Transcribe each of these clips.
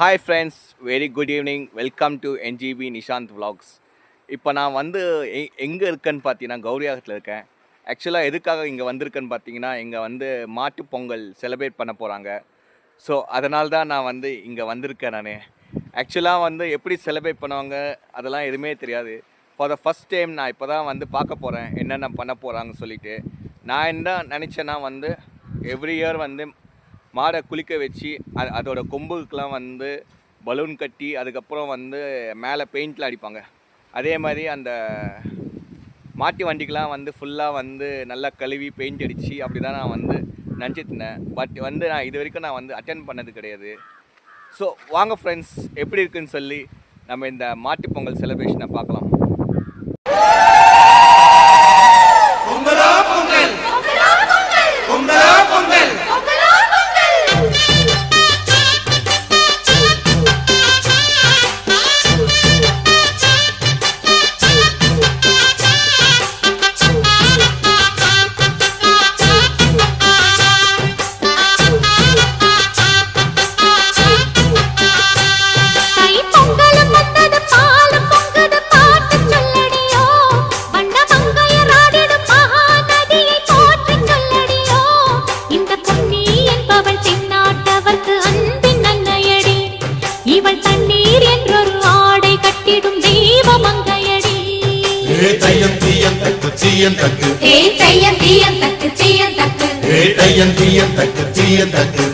Hi friends, very good evening. Welcome to NGP Nishanth vlogs. இப்போ நான் வந்து எங்கே இருக்கேன்னு பார்த்தீங்கன்னா கௌரியாகத்தில் இருக்கேன். ஆக்சுவலாக எதுக்காக இங்கே வந்திருக்கேன்னு பார்த்தீங்கன்னா, இங்கே வந்து மாட்டுப் பொங்கல் செலிப்ரேட் பண்ண போகிறாங்க. ஸோ அதனால தான் நான் வந்து இங்கே வந்திருக்கேன். நான் ஆக்சுவலாக வந்து எப்படி செலிப்ரேட் பண்ணுவாங்க அதெல்லாம் எதுவுமே தெரியாது. ஃபார் த ஃபஸ்ட் டைம் நான் இப்போ தான் வந்து பார்க்க போகிறேன் என்னென்ன பண்ண போகிறாங்கன்னு சொல்லிட்டு. நான் என்ன நினச்சேன்னா வந்து எவ்ரி இயர் வந்து மாடை குளிக்க வச்சு அதோட கொம்புக்கெலாம் வந்து பலூன் கட்டி அதுக்கப்புறம் வந்து மேலே பெயிண்டில் அடிப்பாங்க. அதே மாதிரி அந்த மாட்டு வண்டிக்கெலாம் வந்து ஃபுல்லாக வந்து நல்லா கழுவி பெயிண்ட் அடித்து அப்படி தான் நான் வந்து நினச்சிட்டு இருந்தேன். பட் வந்து நான் இது வரைக்கும் நான் வந்து அட்டென்ட் பண்ணது கிடையாது. ஸோ வாங்க ஃப்ரெண்ட்ஸ், எப்படி இருக்குன்னு சொல்லி நம்ம இந்த மாட்டுப் பொங்கல் செலிப்ரேஷனை பார்க்கலாம்.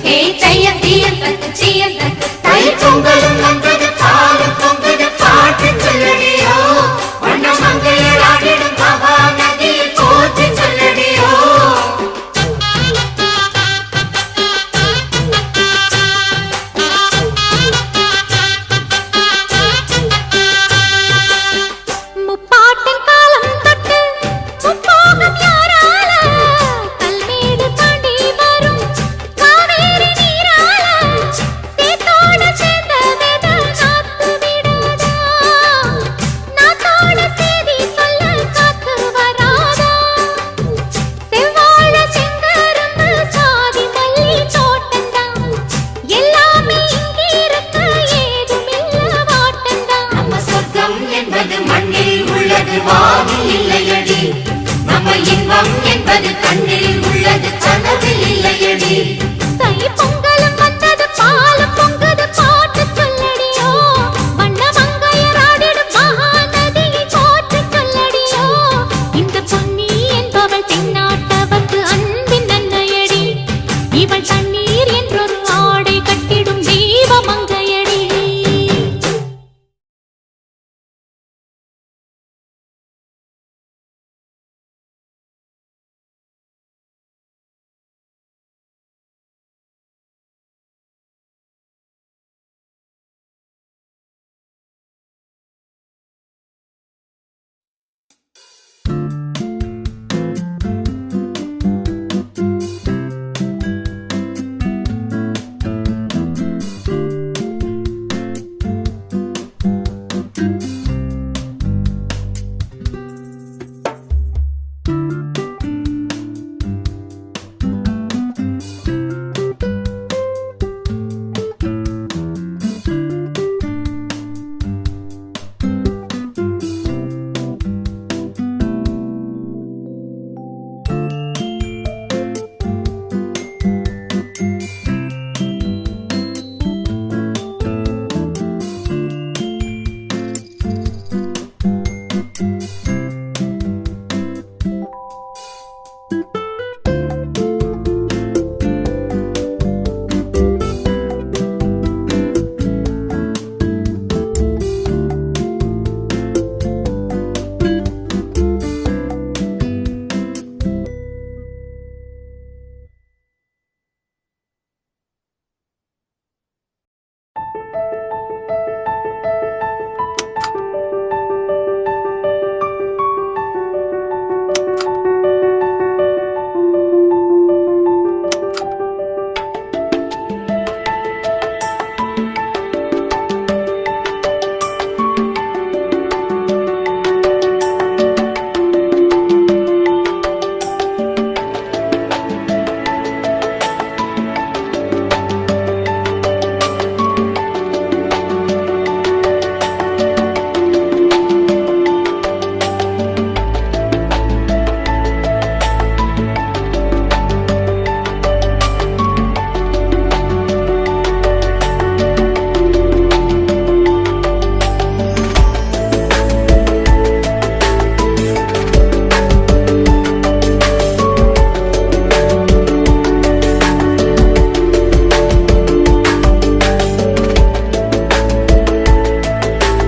Hey,